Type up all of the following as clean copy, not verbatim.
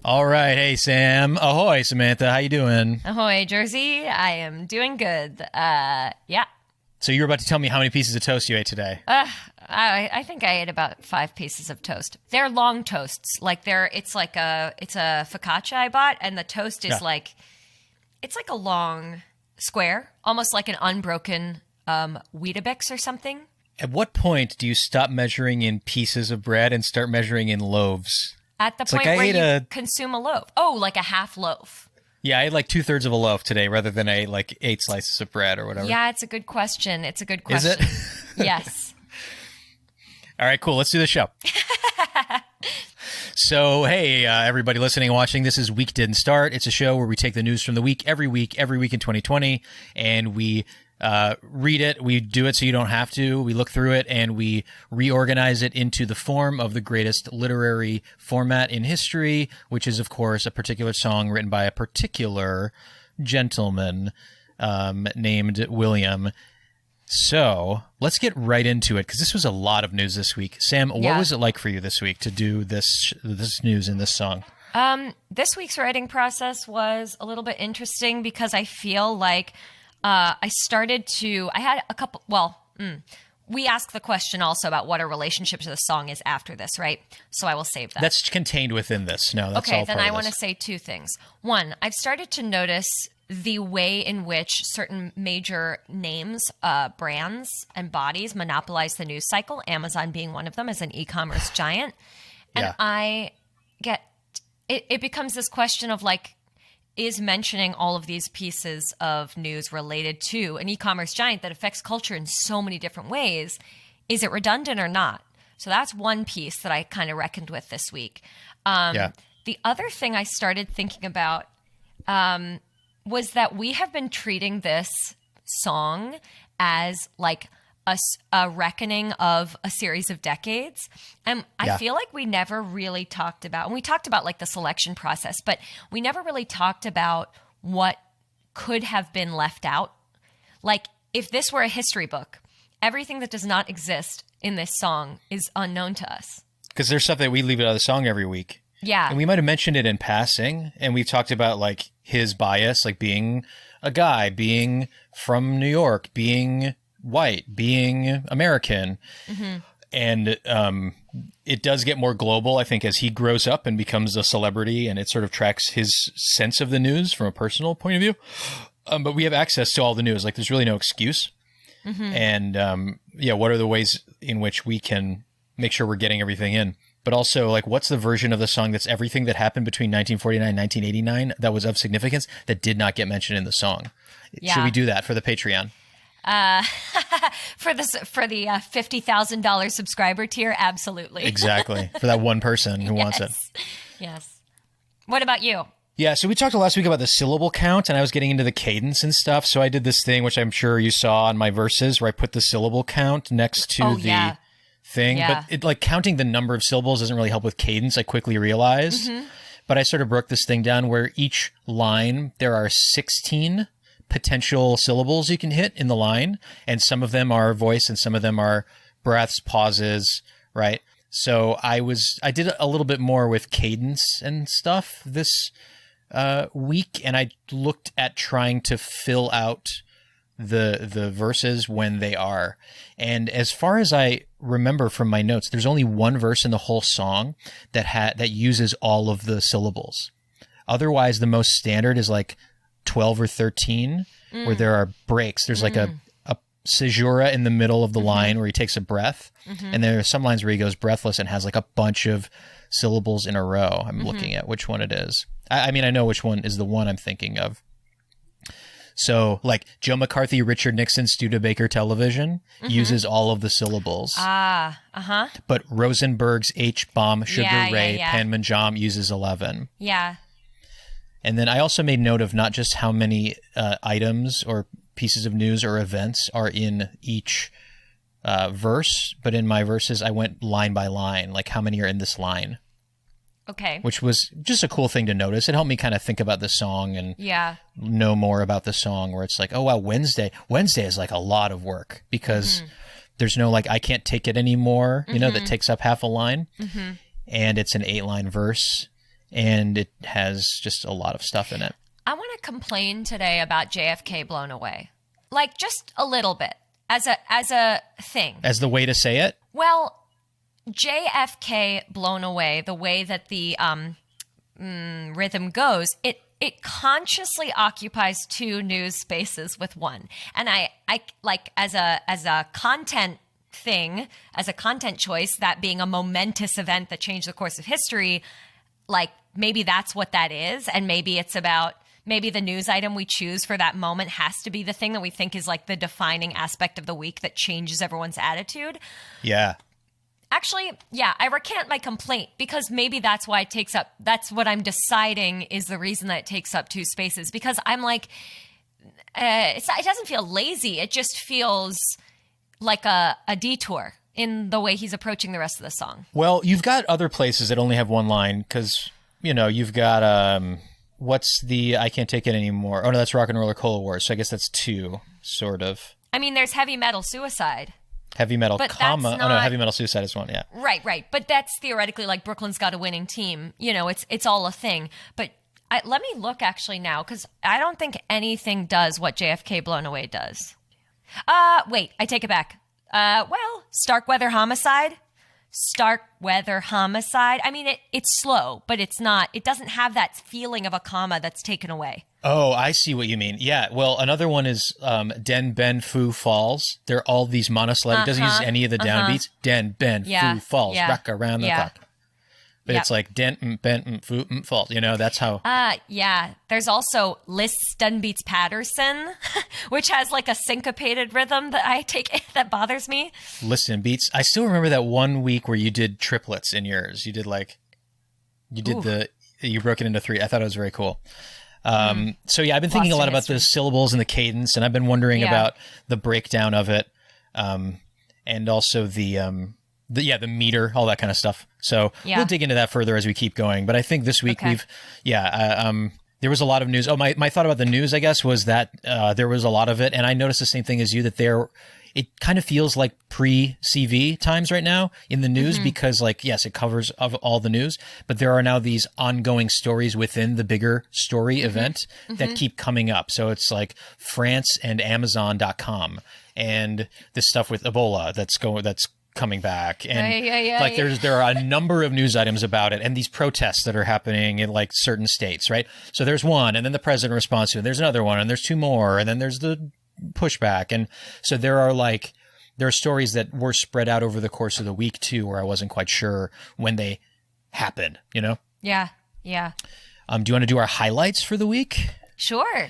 All right. Hey, Sam. Ahoy, Samantha. How you doing? Ahoy, Jerzy. I am doing good. Yeah. So you were about to tell me how many pieces of toast you ate today. I think I ate about 5 pieces of toast. They're long toasts. It's a focaccia I bought, and the toast is it's like a long square, almost like an unbroken Weetabix or something. At what point do you stop measuring in pieces of bread and start measuring in loaves? At the point where you consume a loaf. Oh, like a half loaf. Yeah, I ate like 2/3 of a loaf today rather than I ate like 8 slices of bread or whatever. Yeah, it's a good question. Is it? Yes. All right, cool. Let's do the show. So, hey, everybody listening and watching, this is Week Didn't Start. It's a show where we take the news from the week every week in 2020, and we read it. We do it so you don't have to. We look through it and we reorganize it into the form of the greatest literary format in history, which is, of course, a particular song written by a particular gentleman named William. So let's get right into it, because this was a lot of news this week. Sam, what was it like for you this week to do this news in this song? This week's writing process was a little bit interesting because I feel like we ask the question also about what our relationship to the song is after this, right? So I will save that. That's contained within this. No, that's all okay, part then of I this. want to say 2 things. One, I've started to notice the way in which certain major names, brands, and bodies monopolize the news cycle, Amazon being one of them as an e-commerce giant. And it becomes this question of like, is mentioning all of these pieces of news related to an e-commerce giant that affects culture in so many different ways, is it redundant or not? So that's one piece that I kind of reckoned with this week. The other thing I started thinking about was that we have been treating this song as like a reckoning of a series of decades. And I feel like we never really talked about, and we talked about like the selection process, but we never really talked about what could have been left out. Like if this were a history book, everything that does not exist in this song is unknown to us. Because there's stuff that we leave out of the song every week. Yeah. And we might have mentioned it in passing, and we've talked about like his bias, like being a guy, being from New York, being white, being American. Mm-hmm. And it does get more global, I think, as he grows up and becomes a celebrity, and it sort of tracks his sense of the news from a personal point of view. But we have access to all the news. Like there's really no excuse. Mm-hmm. And what are the ways in which we can make sure we're getting everything in? But also, like, what's the version of the song that's everything that happened between 1949 and 1989 that was of significance that did not get mentioned in the song? Yeah. Should we do that for the Patreon? For the $50,000 subscriber tier, absolutely. Exactly. For that one person who wants it. Yes. What about you? Yeah, so we talked last week about the syllable count, and I was getting into the cadence and stuff. So I did this thing, which I'm sure you saw on my verses, where I put the syllable count next to the thing. Yeah. But it, like, counting the number of syllables doesn't really help with cadence, I quickly realized. Mm-hmm. But I sort of broke this thing down where each line, there are 16 potential syllables you can hit in the line, and some of them are voice and some of them are breaths, pauses, right? So I did a little bit more with cadence and stuff this week, and I looked at trying to fill out the verses when they are. And as far as I remember from my notes, there's only one verse in the whole song that uses all of the syllables. Otherwise, the most standard is like 12 or 13, where there are breaks. There's like a caesura in the middle of the line where he takes a breath. And there are some lines where he goes breathless and has like a bunch of syllables in a row. I'm looking at which one it is. I mean, I know which one is the one I'm thinking of. So like Joe McCarthy, Richard Nixon, Studebaker Television uses all of the syllables. But Rosenberg's H-Bomb, Sugar Ray, Panmunjom uses 11. Yeah. And then I also made note of not just how many items or pieces of news or events are in each verse, but in my verses, I went line by line, like how many are in this line. Okay. Which was just a cool thing to notice. It helped me kind of think about the song and know more about the song, where it's like, oh, wow, Wednesday is like a lot of work because there's no like, I can't take it anymore, you know, that takes up half a line. And it's an 8-line verse. and it has just a lot of stuff in it. I want to complain today about JFK Blown Away. Like, just a little bit, as a thing. As the way to say it? Well, JFK Blown Away, the way that the rhythm goes, it consciously occupies two news spaces with one. And I like, as a content thing, as a content choice, that being a momentous event that changed the course of history, like, maybe that's what that is. And maybe it's about, maybe the news item we choose for that moment has to be the thing that we think is like the defining aspect of the week that changes everyone's attitude. Yeah. Actually, yeah, I recant my complaint because maybe that's why it takes up, that's what I'm deciding is the reason that it takes up two spaces, because I'm like, it doesn't feel lazy. It just feels like a detour in the way he's approaching the rest of the song. Well, you've got other places that only have one line because, you know, you've got, what's the I Can't Take It Anymore? Oh, no, that's Rock and Roller Cola Wars. So I guess that's two, sort of. I mean, there's Heavy Metal Suicide. Heavy Metal, comma. Oh, no, Heavy Metal Suicide is one, yeah. Right. But that's theoretically like Brooklyn's got a winning team. You know, it's all a thing. But let me look actually now, because I don't think anything does what JFK Blown Away does. Wait, I take it back. Well, Starkweather Homicide. I mean, it's slow, but it's not, it doesn't have that feeling of a comma that's taken away. Oh, I see what you mean. Yeah. Well, another one is Den Ben Fu Falls. They're all these monosyllabic. It doesn't use any of the downbeats. Den Ben Fu Falls. Rock around the clock. But it's like Den Ben Fu Falls. You know, that's how. Yeah. There's also Liszt Dunbeats Patterson, which has like a syncopated rhythm that bothers me. Listen, Beats. I still remember that one week where you did triplets in yours. You did you broke it into three. I thought it was very cool. So yeah, I've been thinking a lot about the syllables and the cadence, and I've been wondering about the breakdown of it, and also the meter, all that kind of stuff. So we'll dig into that further as we keep going. But I think this week there was a lot of news. Oh, my thought about the news, I guess, was that there was a lot of it, and I noticed the same thing as you, that it kind of feels like pre-CV times right now in the news, because, like, yes, it covers of all the news, but there are now these ongoing stories within the bigger story event that keep coming up. So it's like France and Amazon.com and this stuff with Ebola that's coming back, and there are a number of news items about it, and these protests that are happening in like certain states, right? So there's one, and then the president responds to it. There's another one, and there's two more, and then there's the pushback. And so there are stories that were spread out over the course of the week too, where I wasn't quite sure when they happened, you know? Yeah. Do you want to do our highlights for the week? Sure.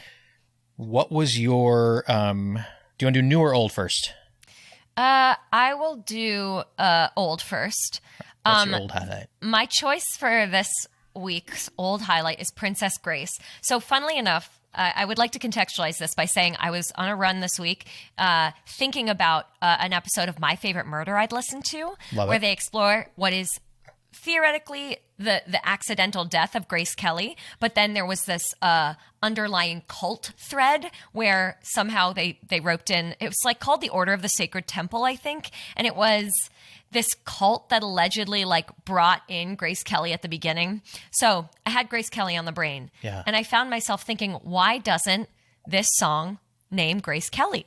What was your, do you want to do new or old first? I will do old first. What's your old highlight? My choice for this week's old highlight is Princess Grace. So funnily enough, I would like to contextualize this by saying I was on a run this week thinking about an episode of My Favorite Murder I'd listened to, where they explore what is theoretically the accidental death of Grace Kelly, but then there was this underlying cult thread where somehow they roped in, it was like called the Order of the Sacred Temple, I think, and it was this cult that allegedly like brought in Grace Kelly at the beginning. So I had Grace Kelly on the brain, and I found myself thinking, why doesn't this song name Grace Kelly?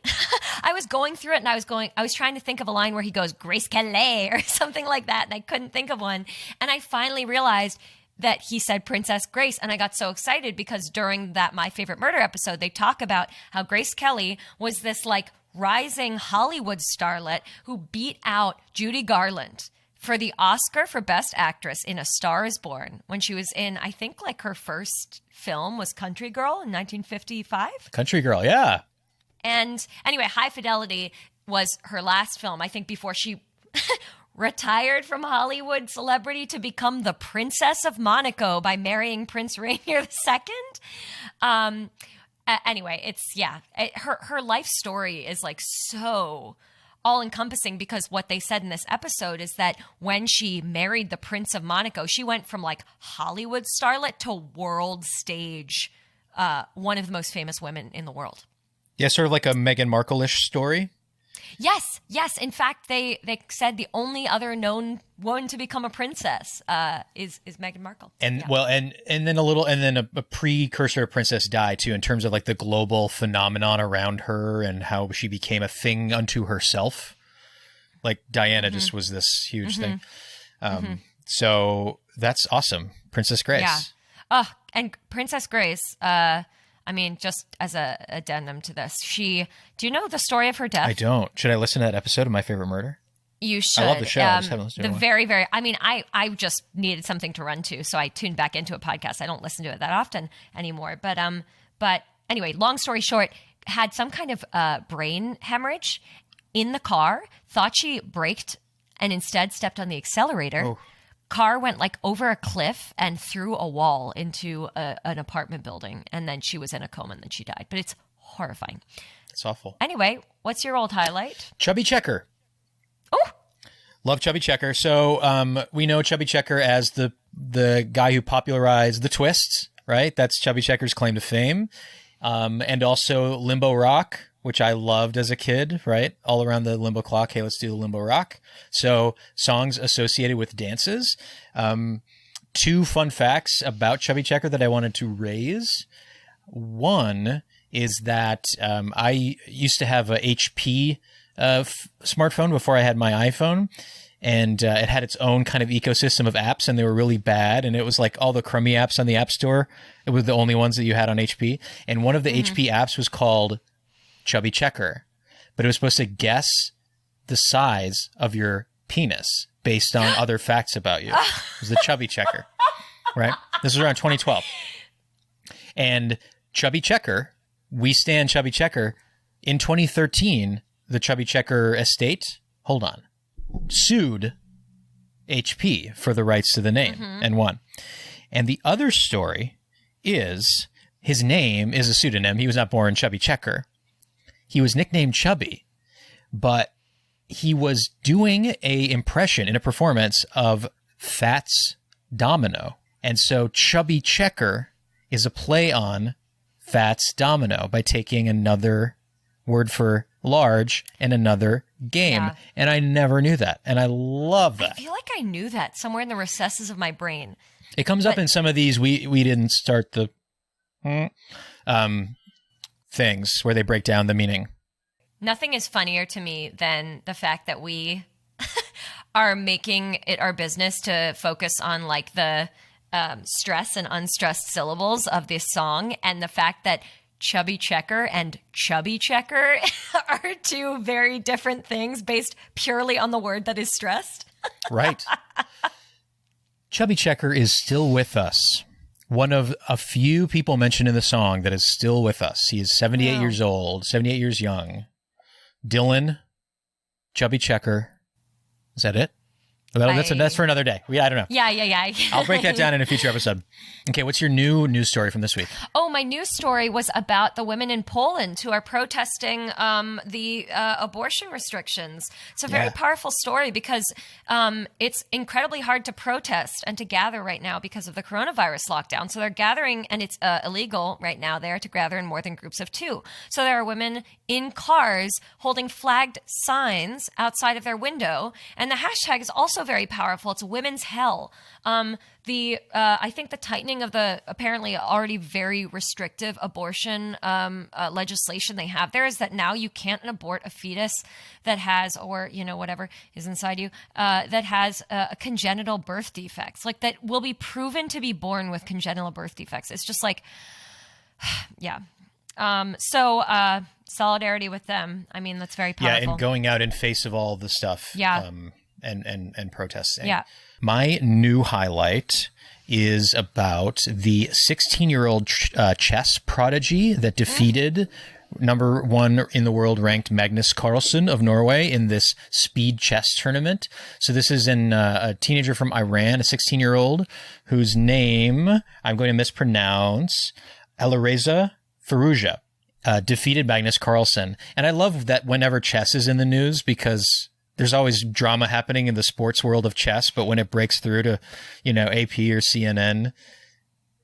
I was going through it, and I was trying to think of a line where he goes, Grace Kelly, or something like that, and I couldn't think of one. And I finally realized that he said Princess Grace, and I got so excited because during that My Favorite Murder episode, they talk about how Grace Kelly was this like rising Hollywood starlet who beat out Judy Garland for the Oscar for Best Actress in A Star is Born when she was in, I think, like her first film was Country Girl in 1955. Country Girl, yeah. And anyway, High Fidelity was her last film, I think, before she retired from Hollywood celebrity to become the Princess of Monaco by marrying Prince Rainier II. Anyway, her life story is like so all-encompassing, because what they said in this episode is that when she married the Prince of Monaco, she went from like Hollywood starlet to world stage, one of the most famous women in the world. Yeah, sort of like a Meghan Markle-ish story. Yes, yes. In fact, they said the only other known woman to become a princess is Meghan Markle. And and then a precursor princess Di too, in terms of like the global phenomenon around her and how she became a thing unto herself. Like Diana just was this huge thing. So that's awesome, Princess Grace. Yeah. Oh, and Princess Grace. I mean, just as a addendum to this, do you know the story of her death? I don't. Should I listen to that episode of My Favorite Murder? You should. I love the show. I just haven't listened to it. Very, very, I mean, I just needed something to run to, so I tuned back into a podcast. I don't listen to it that often anymore. But anyway, long story short, had some kind of brain hemorrhage in the car, thought she braked and instead stepped on the accelerator. Oh. Car went like over a cliff and through a wall into an apartment building, and then she was in a coma and then she died. But it's horrifying. It's awful. Anyway, what's your old highlight? Chubby Checker. Oh, love Chubby Checker. So we know Chubby Checker as the guy who popularized the twist, right? That's Chubby Checker's claim to fame, and also limbo rock, which I loved as a kid, right? All around the limbo clock. Hey, let's do the limbo rock. So songs associated with dances. Two fun facts about Chubby Checker that I wanted to raise. One is that I used to have a HP smartphone before I had my iPhone. And it had its own kind of ecosystem of apps, and they were really bad. And it was like all the crummy apps on the App Store. It was the only ones that you had on HP. And one of the HP apps was called Chubby Checker, but it was supposed to guess the size of your penis based on other facts about you. It was the Chubby Checker, right? This was around 2012. And Chubby Checker, we stand Chubby Checker. In 2013, the Chubby Checker estate, sued HP for the rights to the name and won. And the other story is his name is a pseudonym. He was not born Chubby Checker. He was nicknamed Chubby, but he was doing a impression in a performance of Fats Domino. And so Chubby Checker is a play on Fats Domino by taking another word for large and another game. Yeah. And I never knew that. And I love that. I feel like I knew that somewhere in the recesses of my brain. It comes up in some of these. We didn't start the things where they break down the meaning. Nothing is funnier to me than the fact that we are making it our business to focus on like the stress and unstressed syllables of this song, and the fact that Chubby Checker and Chubby Checker are two very different things based purely on the word that is stressed. Right. Chubby Checker is still with us. One of a few people mentioned in the song that is still with us. He is 78 years old, 78 years young. Dylan, Chubby Checker. Is that it? That's for another day. I don't know. Yeah. I'll break that down in a future episode. Okay, what's your new news story from this week? Oh, my news story was about the women in Poland who are protesting the abortion restrictions. It's a very powerful story because it's incredibly hard to protest and to gather right now because of the coronavirus lockdown. So they're gathering, and it's illegal right now there to gather in more than groups of two. So there are women in cars holding flagged signs outside of their window, and the hashtag is also very powerful. It's women's hell. I think the tightening of the apparently already very restrictive abortion legislation they have there is that now you can't abort a fetus that has, or whatever is inside you, that has a congenital birth defects, like that will be proven to be born with congenital birth defects. It's just like, yeah. Solidarity with them. I mean, that's very powerful. Yeah, and going out in face of all the stuff. Yeah. And protesting. Yeah. My new highlight is about the 16-year-old chess prodigy that defeated number one in the world ranked Magnus Carlsen of Norway in this speed chess tournament. So this is a teenager from Iran, a 16-year-old whose name I'm going to mispronounce, Alireza Firouzja, defeated Magnus Carlsen. And I love that whenever chess is in the news, because there's always drama happening in the sports world of chess, but when it breaks through to, AP or CNN,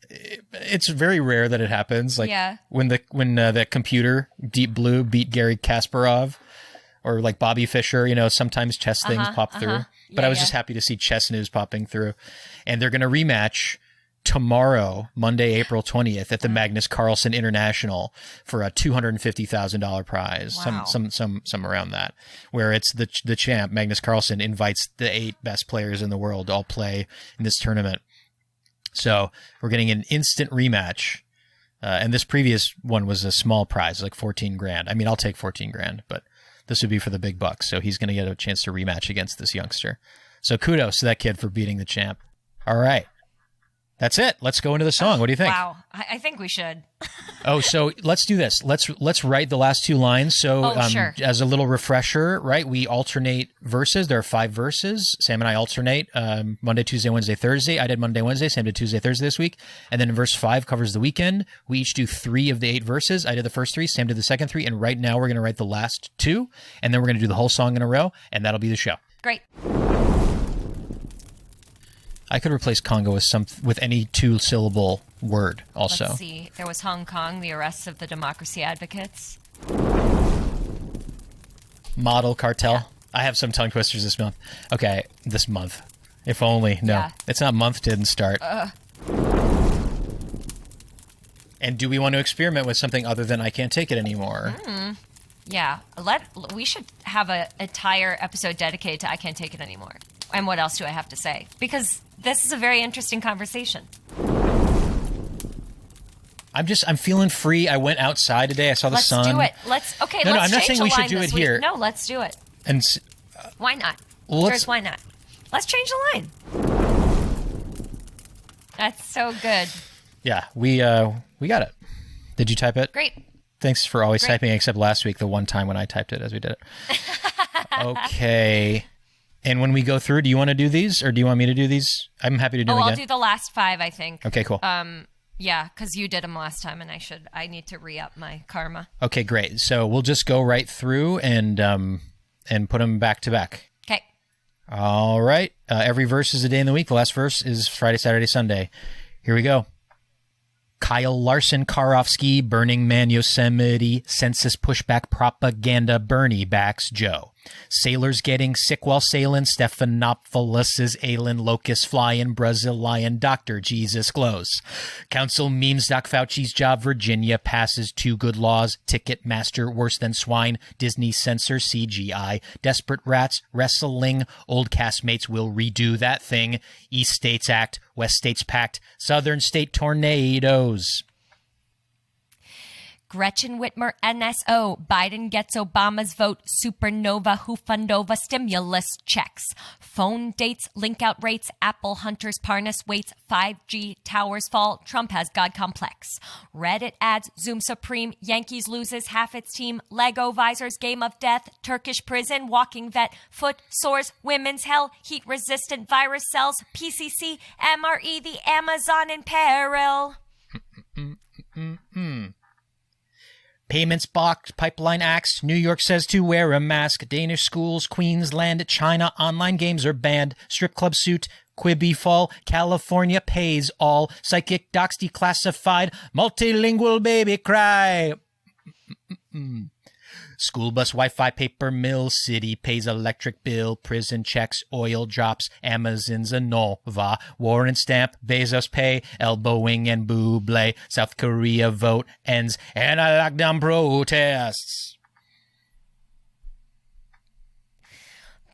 it's very rare that it happens. Like when the computer Deep Blue beat Garry Kasparov, or like Bobby Fischer, sometimes chess things pop through. But I was just happy to see chess news popping through. And they're going to rematch tomorrow, Monday, April 20th at the Magnus Carlsen International for a $250,000 prize. Wow. Some around that, where it's the champ, Magnus Carlsen, invites the 8 best players in the world to all play in this tournament. So we're getting an instant rematch. And this previous one was a small prize, like 14 grand. I mean, I'll take 14 grand, but this would be for the big bucks. So he's going to get a chance to rematch against this youngster. So kudos to that kid for beating the champ. All right. That's it. Let's go into the song. What do you think? Wow. I think we should. So let's do this. Let's write the last 2 lines. So sure. As a little refresher, right, we alternate verses. There are 5 verses. Sam and I alternate Monday, Tuesday, Wednesday, Thursday. I did Monday, Wednesday. Sam did Tuesday, Thursday this week. And then verse 5 covers the weekend. We each do 3 of the 8 verses. I did the first 3. Sam did the second 3. And right now we're going to write the last 2. And then we're going to do the whole song in a row. And that'll be the show. Great. I could replace Congo with any 2-syllable word also. Let's see. There was Hong Kong, the arrests of the democracy advocates. Model cartel. Yeah. I have some tongue twisters this month. Okay, this month. If only. No, Yeah. It's not month didn't start. And do we want to experiment with something other than I can't take it anymore? Yeah. We should have an entire episode dedicated to I Can't Take It Anymore. And what else do I have to say? Because this is a very interesting conversation. I'm feeling free. I went outside today. I saw the sun. Let's do it. No, let's I'm not change saying the we should line do this it week. here. No, let's do it. And Why not? Well, Why not? Let's change the line. That's so good. Yeah, we got it. Did you type it? Great. Thanks for always Great. typing, except last week, the one time when I typed it as we did it. Okay. And when we go through, do you want to do these or do you want me to do these? I'm happy to do them again. I'll do the last 5, I think. Okay, cool. Yeah, because you did them last time, and I need to re-up my karma. Okay, great. So we'll just go right through and put them back to back. Okay. All right. Every verse is a day in the week. The last verse is Friday, Saturday, Sunday. Here we go. Kyle Larson, Karofsky, Burning Man, Yosemite, census pushback propaganda, Bernie backs Joe. Sailors getting sick while sailing, Stephanopoulos is ailing, locust flying, Brazilian Dr. Jesus glows. Council memes, Doc Fauci's job, Virginia passes 2 good laws, Ticketmaster worse than swine, Disney censor CGI, desperate rats, wrestling, old castmates will redo that thing, East States act, West States pact, Southern state tornadoes. Gretchen Whitmer, NSO. Biden gets Obama's vote. Supernova, Hufundova, stimulus checks. Phone dates, link out rates. Apple hunters, Parnas waits. 5G towers fall. Trump has God complex. Reddit ads, Zoom Supreme. Yankees loses half its team. Lego visors, game of death. Turkish prison, walking vet. Foot sores, women's hell. Heat resistant virus cells. PCC, MRE, the Amazon in peril. Payments blocked, pipeline acts, New York says to wear a mask, Danish schools, Queensland, China, online games are banned, strip club suit, Quibi fall, California pays all, psychic docs declassified, multilingual baby cry. School bus, Wi-Fi, paper mill, city pays electric bill, prison checks, oil drops, Amazon's a Nova, Warren stamp, Bezos pay, elbowing and Buble, South Korea vote ends, and a lockdown protests.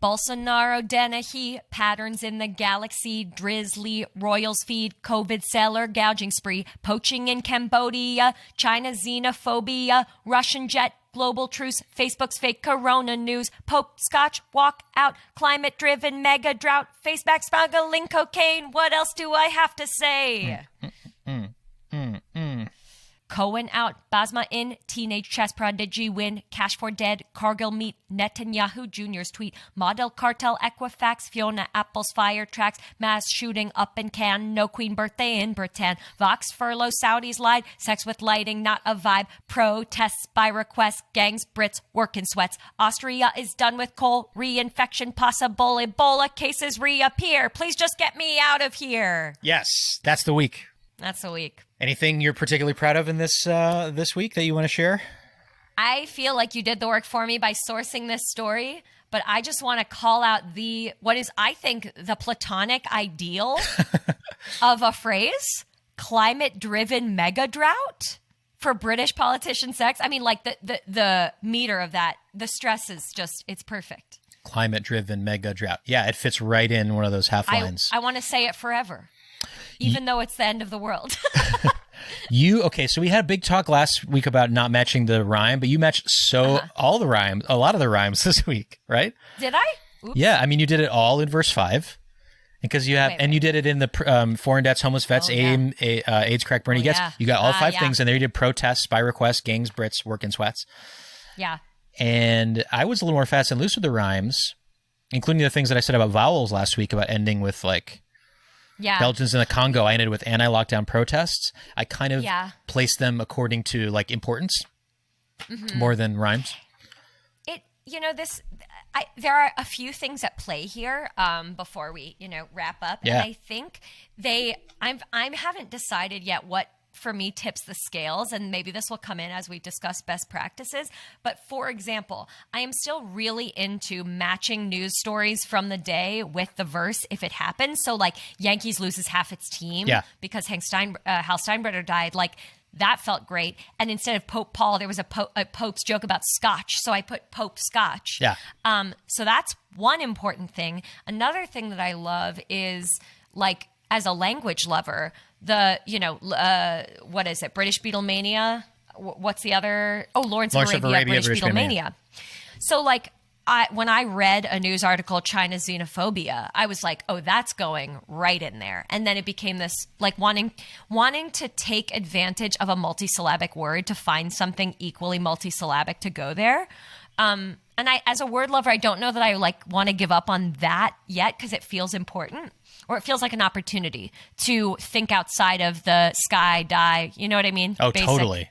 Bolsonaro, Dennehy, patterns in the galaxy, Drizzly, Royals feed, COVID seller, gouging spree, poaching in Cambodia, China xenophobia, Russian jet, global truce, Facebook's fake corona news, Pope Scotch, Walkout, climate-driven mega-drought, faceback smuggling cocaine. What else do I have to say? Cohen out, Basma in, teenage chess prodigy win, cash for dead, Cargill meet, Netanyahu Jr.'s tweet, model cartel Equifax, Fiona Apple's fire tracks, mass shooting up in Cannes, no queen birthday in Britain, Vox furlough, Saudis lied, sex with lighting, not a vibe, protests by request, gangs, Brits, work in sweats, Austria is done with coal, reinfection possible, Ebola cases reappear, please just get me out of here. Yes, that's the week. That's the week. Anything you're particularly proud of in this week that you want to share? I feel like you did the work for me by sourcing this story, but I just want to call out what is, I think, the platonic ideal of a phrase, climate-driven mega-drought for British politician sex. I mean, like the meter of that, the stress is just, it's perfect. Climate-driven mega-drought. Yeah, it fits right in one of those half lines. I want to say it forever, even though it's the end of the world. Okay, so we had a big talk last week about not matching the rhyme, but you matched all the rhymes, a lot of the rhymes this week, right? Did I? Oops. Yeah, I mean, you did it all in verse 5, because you have, and you did it in the foreign debts, homeless vets, AIDS, crack, Bernie gets. You got all 5 things, and there you did protests, by request, gangs, Brits, work in sweats. Yeah. And I was a little more fast and loose with the rhymes, including the things that I said about vowels last week, about ending with like. Yeah. Belgians in the Congo, I ended with anti-lockdown protests. I kind of placed them according to like importance more than rhymes. There are a few things at play here before we, wrap up. Yeah. And I think I haven't decided yet what for me tips the scales, and maybe this will come in as we discuss best practices. But for example, I am still really into matching news stories from the day with the verse if it happens. So like Yankees loses half its team because Hal Steinbrenner died. Like that felt great. And instead of Pope Paul, there was a Pope's joke about scotch. So I put Pope Scotch. Yeah. So that's one important thing. Another thing that I love is like, as a language lover, what is it? British Beatlemania? What's the other? Oh, Lawrence of Arabia, British Beatlemania. So like, when I read a news article, China's xenophobia, I was like, oh, that's going right in there. And then it became this like wanting to take advantage of a multisyllabic word to find something equally multisyllabic to go there. And I, as a word lover, I don't know that I like want to give up on that yet because it feels important. Or it feels like an opportunity to think outside of the sky, die. You know what I mean? Oh, basic. Totally.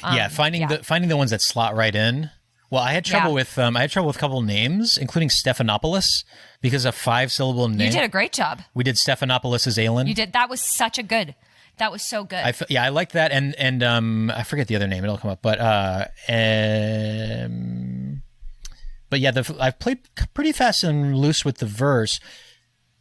Finding the ones that slot right in. Well, I had trouble with a couple names, including Stephanopoulos, because a 5-syllable name. You did a great job. We did Stephanopoulos' Aelin. You did. That was so good. I like that, and I forget the other name. It'll come up, but yeah, I've played pretty fast and loose with the verse.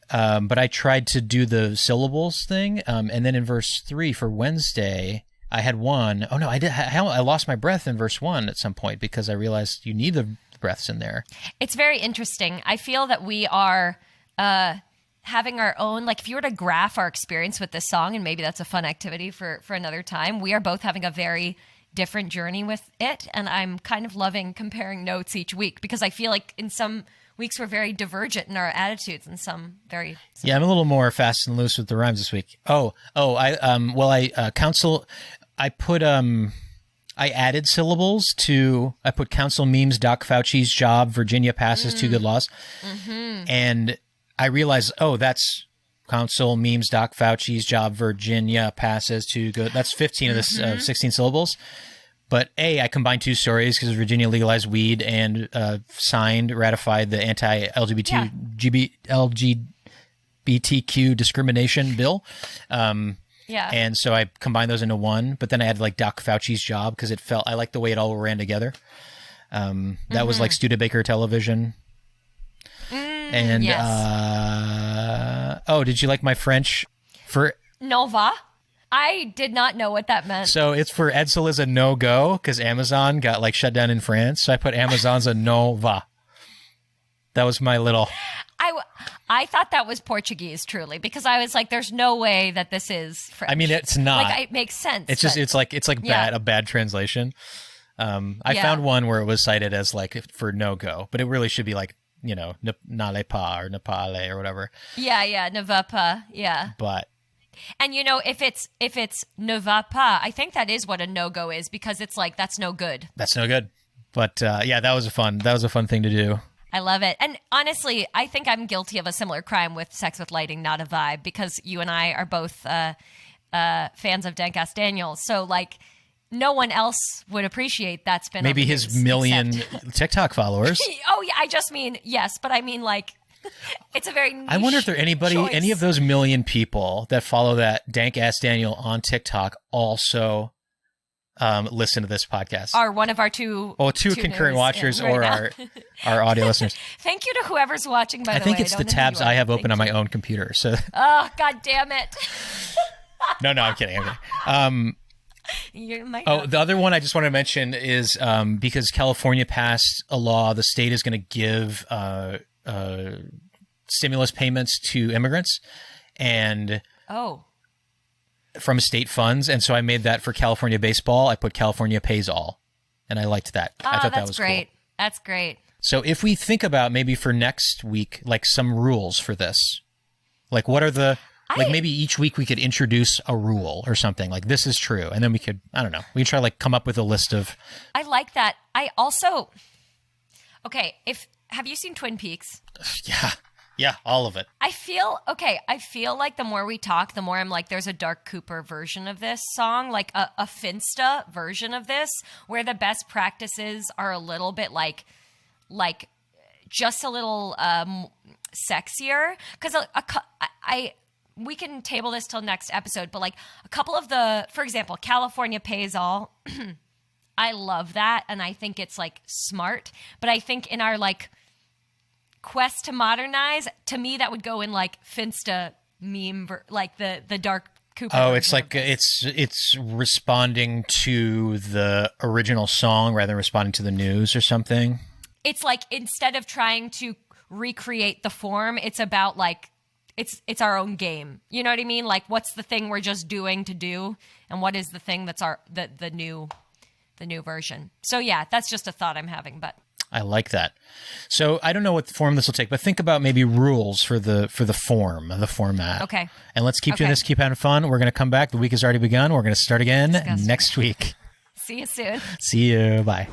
But I tried to do the syllables thing, and then in verse 3 for Wednesday, I had one. Oh no, I did. I lost my breath in verse 1 at some point because I realized you need the breaths in there. It's very interesting. I feel that we are having our own. Like, if you were to graph our experience with this song, and maybe that's a fun activity for another time. We are both having a very different journey with it, and I'm kind of loving comparing notes each week because I feel like in some weeks we're very divergent in our attitudes, and some very similar. Yeah, I'm a little more fast and loose with the rhymes this week. I added syllables to. I put Council memes, Doc Fauci's job, Virginia passes 2 good laws, and I realized, that's Council memes, Doc Fauci's job, Virginia passes 2 good. That's 15 of the 16 syllables. But I combined 2 stories because Virginia legalized weed and ratified the LGBTQ discrimination bill. And so I combined those into one. But then I had like Doc Fauci's job because I like the way it all ran together. That was like Studebaker television. And yes. Did you like my French for Nova? I did not know what that meant. So it's for Edsel is a no-go because Amazon got like shut down in France. So I put Amazon's a no-va. That was my little... I thought that was Portuguese, truly, because I was like, there's no way that this is French. I mean, it's not. Like, it makes sense. It's just, it's like a bad translation. I found one where it was cited as like for no-go, but it really should be like, n'allez pas or ne parlez or whatever. Yeah, ne va pas, yeah. But... And if it's ne va pas, I think that is what a no-go is because it's like that's no good. That's no good. But that was a fun thing to do. I love it. And honestly, I think I'm guilty of a similar crime with Sex with Lighting, Not a Vibe, because you and I are both fans of Dank-Ass Daniel. So like no one else would appreciate that spin. Maybe his million TikTok followers. Oh yeah, I just mean yes, but I mean like it's a very niche I wonder if there any of those million people that follow that Dank-Ass Daniel on TikTok also listen to this podcast. Are one of our two concurrent watchers or our audio listeners. Thank you to whoever's watching, by the way. I think it's the tabs I have open on my own computer. So. Oh, God damn it. No, I'm kidding. The other one I just want to mention is because California passed a law, the state is going to give stimulus payments to immigrants and from state funds. And so I made that for California baseball. I put California pays all. And I liked that. I thought that was great. Cool. That's great. So if we think about maybe for next week, like some rules for this, like what are maybe each week we could introduce a rule or something like this is true. And then we could, I don't know, we could try come up with a list of. I like that. I also, have you seen Twin Peaks? Yeah, all of it. I feel like the more we talk, the more I'm like, there's a Dark Cooper version of this song, like a Finsta version of this, where the best practices are a little bit like just a little sexier. Because we can table this till next episode, but like a couple of for example, California Pays All. I love that, and I think it's like smart. But I think in our like quest to modernize, to me that would go in like Finsta meme, like the Dark Cooper. Oh, it's like it's responding to the original song rather than responding to the news or something. It's like instead of trying to recreate the form, it's about like it's our own game. You know what I mean? Like what's the thing we're just doing to do, and what is the thing that's the new version. So yeah, that's just a thought I'm having, but I like that. So I don't know what form this will take, but think about maybe rules for the format. Okay. And let's keep doing this, keep having fun. We're going to come back. The week has already begun. We're going to start again next week. See you soon. See you. Bye.